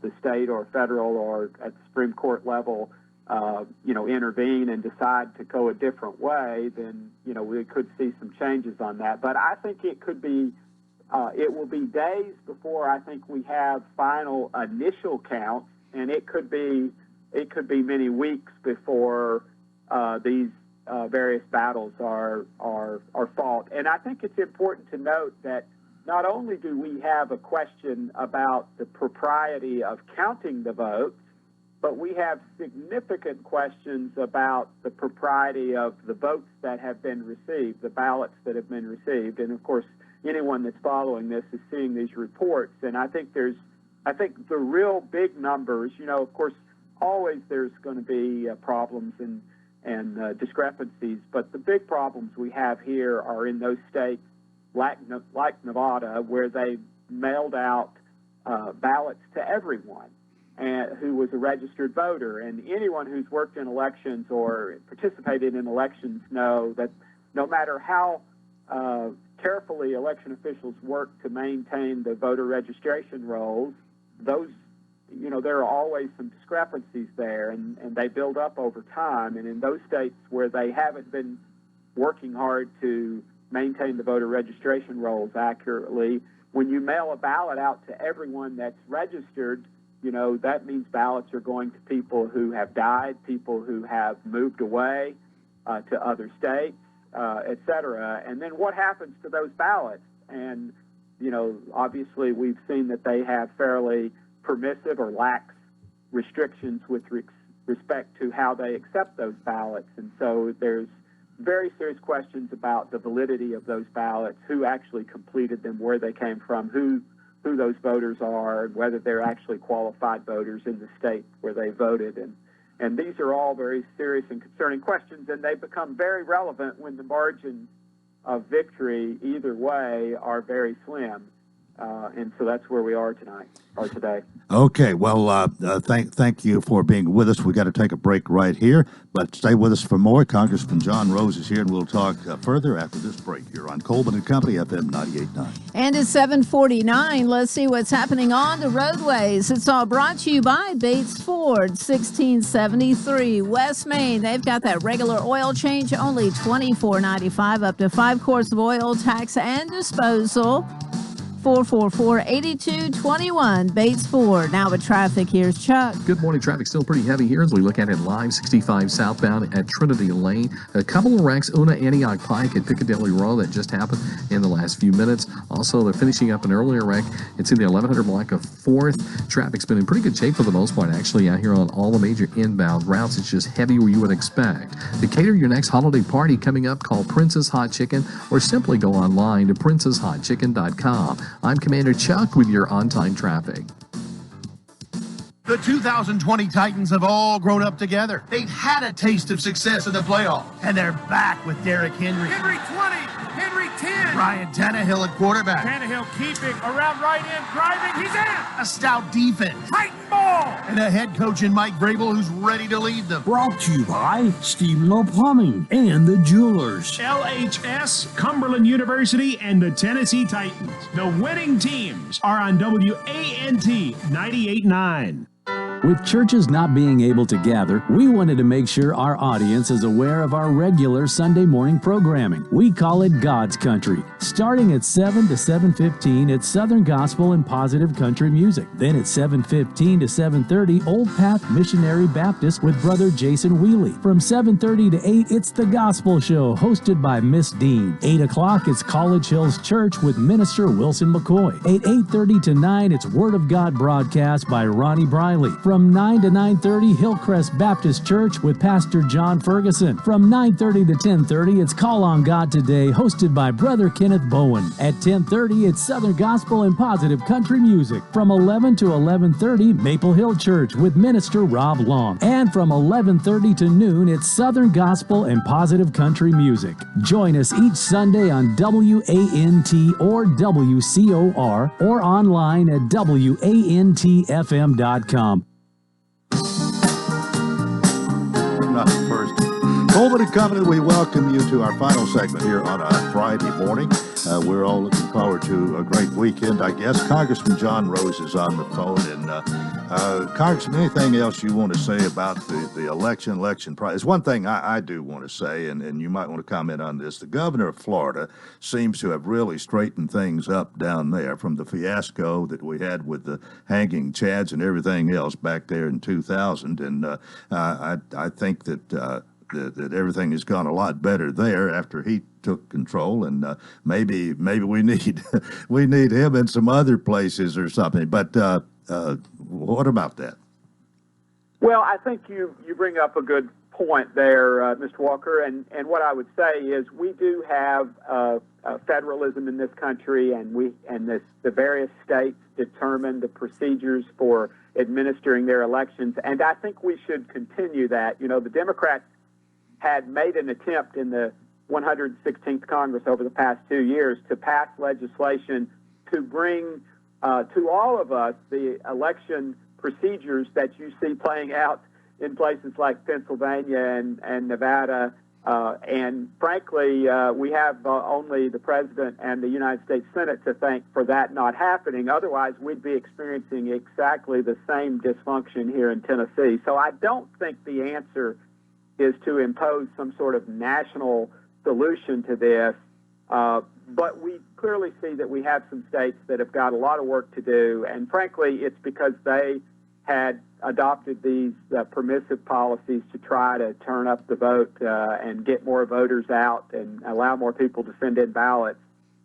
the state or federal or at the Supreme Court level, intervene and decide to go a different way, then we could see some changes on that. But I think it could be, it will be days before I think we have final initial counts, and it could be many weeks before these various battles are fought. And I think it's important to note that not only do we have a question about the propriety of counting the votes, but we have significant questions about the propriety of the votes that have been received, the ballots that have been received. And of course, anyone that's following this is seeing these reports. And I think the real big numbers, of course, always there's going to be problems and discrepancies, but the big problems we have here are in those states like Nevada, where they mailed out ballots to everyone who was a registered voter. And anyone who's worked in elections or participated in elections know that no matter how carefully election officials work to maintain the voter registration rolls, those, there are always some discrepancies there, and they build up over time. And in those states where they haven't been working hard to maintain the voter registration rolls accurately, when you mail a ballot out to everyone that's registered, that means ballots are going to people who have died, people who have moved away to other states, et cetera. And then what happens to those ballots? And, obviously we've seen that they have fairly permissive or lax restrictions with respect to how they accept those ballots. And so there's very serious questions about the validity of those ballots, who actually completed them, where they came from, who those voters are, and whether they're actually qualified voters in the state where they voted. And these are all very serious and concerning questions, and they become very relevant when the margins of victory either way are very slim. And so that's where we are today. Okay, well, thank you for being with us. We got to take a break right here, but stay with us for more. Congressman John Rose is here, and we'll talk further after this break. You're on Coleman and Company, FM 98.9. And it's 7:49. Let's see what's happening on the roadways. It's all brought to you by Bates Ford, 1673 West Main. They've got that regular oil change, only $24.95, up to 5 quarts of oil, tax and disposal. 444-8221, Bates Ford. Now with traffic, here's Chuck. Good morning. Traffic still pretty heavy here as we look at it live. 65 southbound at Trinity Lane. A couple of wrecks, Una Antioch Pike at Piccadilly Road, that just happened in the last few minutes. Also, they're finishing up an earlier wreck. It's in the 1100 block of 4th. Traffic's been in pretty good shape for the most part, actually, out here on all the major inbound routes. It's just heavy where you would expect. To cater your next holiday party coming up, call Princess Hot Chicken or simply go online to princesshotchicken.com. I'm Commander Chuck with your on-time traffic. The 2020 Titans have all grown up together. They've had a taste of success in the playoffs, and they're back with Derrick Henry. Henry 20, Henry 10. Ryan Tannehill at quarterback. Tannehill keeping around right end, driving, he's in. A stout defense. Titan ball. And a head coach in Mike Vrabel who's ready to lead them. Brought to you by Steamlow Plumbing and the Jewelers. LHS, Cumberland University, and the Tennessee Titans. The winning teams are on WANT 98.9. With churches not being able to gather, we wanted to make sure our audience is aware of our regular Sunday morning programming. We call it God's Country. Starting at 7 to 7:15, it's Southern Gospel and Positive Country Music. Then at 7:15 to 7:30, Old Path Missionary Baptist with Brother Jason Wheely. From 7:30 to 8, it's The Gospel Show, hosted by Miss Dean. 8 o'clock, it's College Hills Church with Minister Wilson McCoy. At 8:30 to 9, it's Word of God broadcast by Ronnie Briley. From 9 to 9:30, Hillcrest Baptist Church with Pastor John Ferguson. From 9:30 to 10:30, it's Call on God Today, hosted by Brother Kenneth Bowen. At 10:30, it's Southern Gospel and Positive Country Music. From 11 to 11:30, Maple Hill Church with Minister Rob Long. And from 11:30 to noon, it's Southern Gospel and Positive Country Music. Join us each Sunday on WANT or WCOR or online at WANTFM.com. Not first. Coleman and Company, we welcome you to our final segment here on a Friday morning. We're all looking forward to a great weekend, I guess. Congressman John Rose is on the phone. And Congressman, anything else you want to say about the election process? One thing I do want to say, and you might want to comment on this, the governor of Florida seems to have really straightened things up down there from the fiasco that we had with the hanging chads and everything else back there in 2000. And I think that everything has gone a lot better there after he took control, and maybe we need we need him in some other places or something. But what about that? Well, I think you bring up a good point there, Mr. Walker, and what I would say is we do have federalism in this country, and the various states determine the procedures for administering their elections, and I think we should continue that. You know, the Democrats had made an attempt in the 116th Congress over the past 2 years to pass legislation to bring to all of us the election procedures that you see playing out in places like Pennsylvania and Nevada. And frankly, we have only the President and the United States Senate to thank for that not happening. Otherwise, we'd be experiencing exactly the same dysfunction here in Tennessee. So I don't think the answer is to impose some sort of national solution to this. But we clearly see that we have some states that have got a lot of work to do. And frankly, it's because they had adopted these permissive policies to try to turn up the vote and get more voters out and allow more people to send in ballots.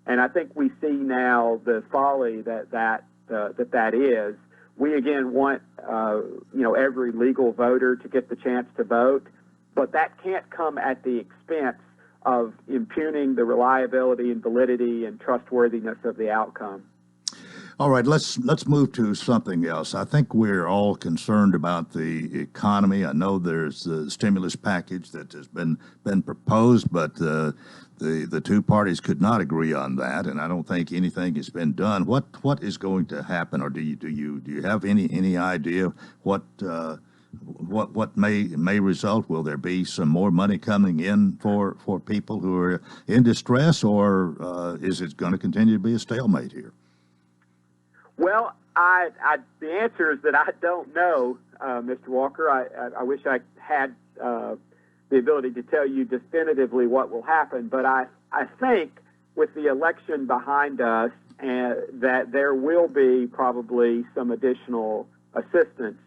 And I think we see now the folly that is. We again want every legal voter to get the chance to vote, but that can't come at the expense of impugning the reliability and validity and trustworthiness of the outcome. All right, let's move to something else. I think we're all concerned about the economy. I know there's the stimulus package that has been proposed, but the two parties could not agree on that, and I don't think anything has been done. What is going to happen, or do you have any idea what may result? Will there be some more money coming in for people who are in distress, or is it going to continue to be a stalemate here? Well, the answer is that I don't know, Mr. Walker. I wish I had the ability to tell you definitively what will happen, but I think with the election behind us, that there will be probably some additional assistance.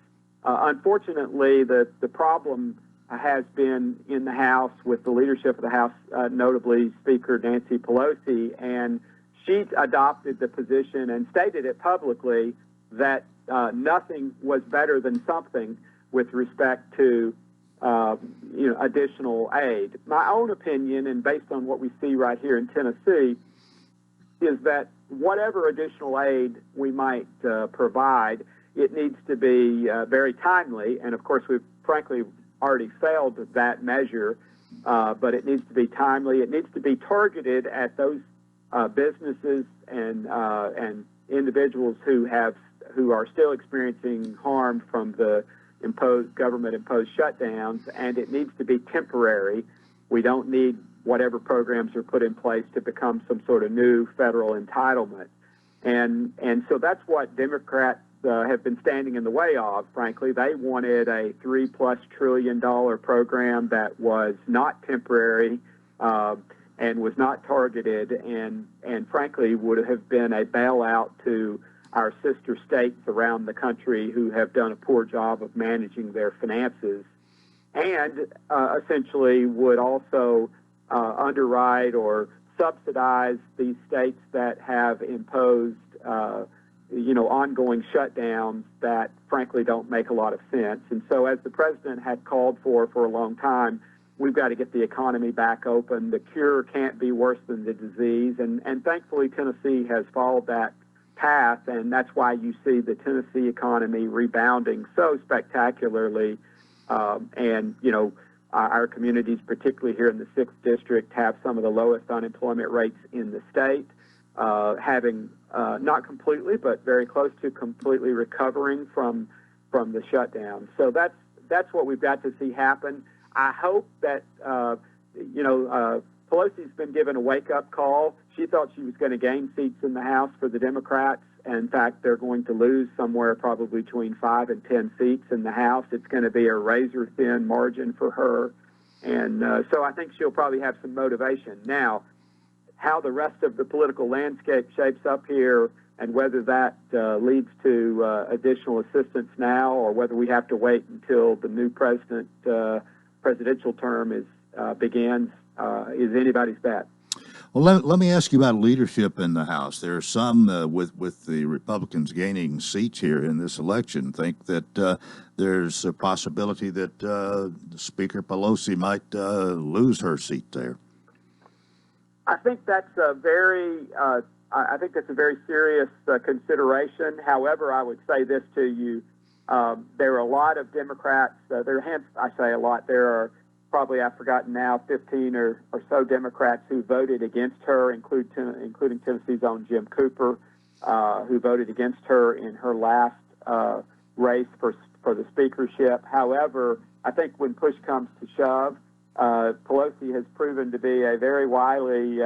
Unfortunately, the problem has been in the House with the leadership of the House, notably Speaker Nancy Pelosi, and she adopted the position and stated it publicly that nothing was better than something with respect to additional aid. My own opinion, and based on what we see right here in Tennessee, is that whatever additional aid we might provide, it needs to be very timely. And of course, we've frankly already failed that measure, but it needs to be timely. It needs to be targeted at those businesses and individuals who are still experiencing harm from the government-imposed shutdowns, and it needs to be temporary. We don't need whatever programs are put in place to become some sort of new federal entitlement. And so that's what Democrats have been standing in the way of, frankly. They wanted a $3+ trillion program that was not temporary, and was not targeted, and frankly would have been a bailout to our sister states around the country who have done a poor job of managing their finances, and essentially would also underwrite or subsidize these states that have imposed ongoing shutdowns that frankly don't make a lot of sense. And so, as the president had called for a long time, we've got to get the economy back open. The cure can't be worse than the disease. And thankfully, Tennessee has followed that path, and that's why you see the Tennessee economy rebounding so spectacularly. Our communities, particularly here in the 6th District, have some of the lowest unemployment rates in the state, having not completely, but very close to completely recovering from the shutdown. So that's what we've got to see happen. I hope that, Pelosi's been given a wake-up call. She thought she was going to gain seats in the House for the Democrats. In fact, they're going to lose somewhere probably between 5 and 10 seats in the House. It's going to be a razor-thin margin for her. And so I think she'll probably have some motivation. Now, how the rest of the political landscape shapes up here and whether that leads to additional assistance now or whether we have to wait until the new presidential term begins is anybody's bet. Well, let me ask you about leadership in the House. There are some with the Republicans gaining seats here in this election think that there's a possibility that Speaker Pelosi might lose her seat there. I think that's a very serious consideration. However, I would say this to you: there are a lot of Democrats. I say a lot. There are probably, I've forgotten now, 15 or so Democrats who voted against her, including Tennessee's own Jim Cooper, who voted against her in her last race for the speakership. However, I think when push comes to shove, Pelosi has proven to be a very wily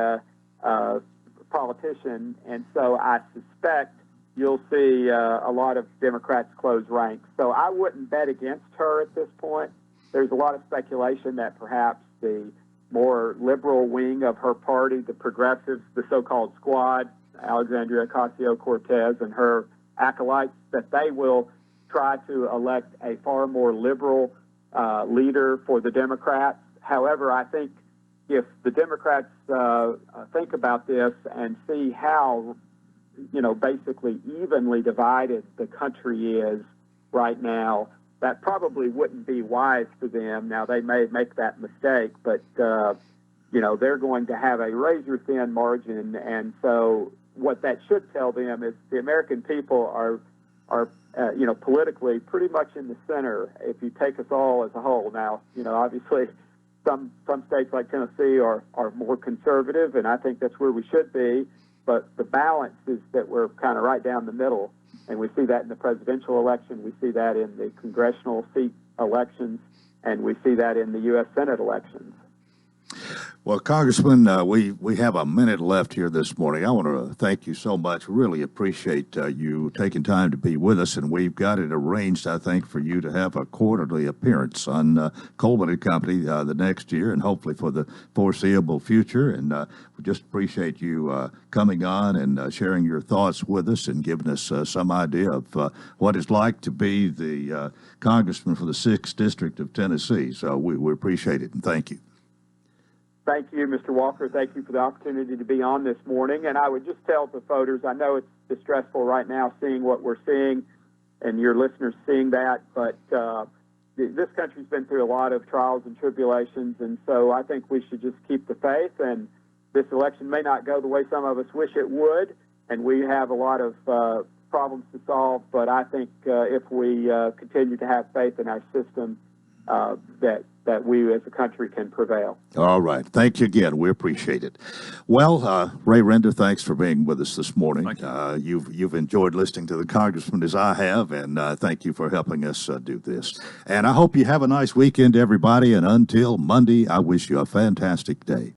politician, and so I suspect you'll see a lot of Democrats close ranks. So I wouldn't bet against her at this point. There's a lot of speculation that perhaps the more liberal wing of her party, the progressives, the so-called squad, Alexandria Ocasio-Cortez and her acolytes, that they will try to elect a far more liberal leader for the Democrats. However, I think if the Democrats think about this and see how, basically evenly divided the country is right now, that probably wouldn't be wise for them. Now, they may make that mistake, but they're going to have a razor-thin margin. And so what that should tell them is the American people are politically pretty much in the center if you take us all as a whole. Now, obviously some states like Tennessee are more conservative, and I think that's where we should be. But the balance is that we're kind of right down the middle, and we see that in the presidential election, we see that in the congressional seat elections, and we see that in the U.S. Senate elections. Well, Congressman, we have a minute left here this morning. I want to thank you so much. Really appreciate you taking time to be with us, and we've got it arranged, I think, for you to have a quarterly appearance on Coleman and Company the next year, and hopefully for the foreseeable future. And we just appreciate you coming on and sharing your thoughts with us and giving us some idea of what it's like to be the congressman for the 6th District of Tennessee. So we appreciate it, and thank you. Thank you, Mr. Walker. Thank you for the opportunity to be on this morning. And I would just tell the voters, I know it's distressful right now seeing what we're seeing, and your listeners seeing that, but this country's been through a lot of trials and tribulations, and so I think we should just keep the faith. And this election may not go the way some of us wish it would, and we have a lot of problems to solve, but I think if we continue to have faith in our system, that we as a country can prevail. All right. Thank you again. We appreciate it. Well, Ray Render, thanks for being with us this morning. You've enjoyed listening to the Congressman as I have, and thank you for helping us do this. And I hope you have a nice weekend, everybody. And until Monday, I wish you a fantastic day.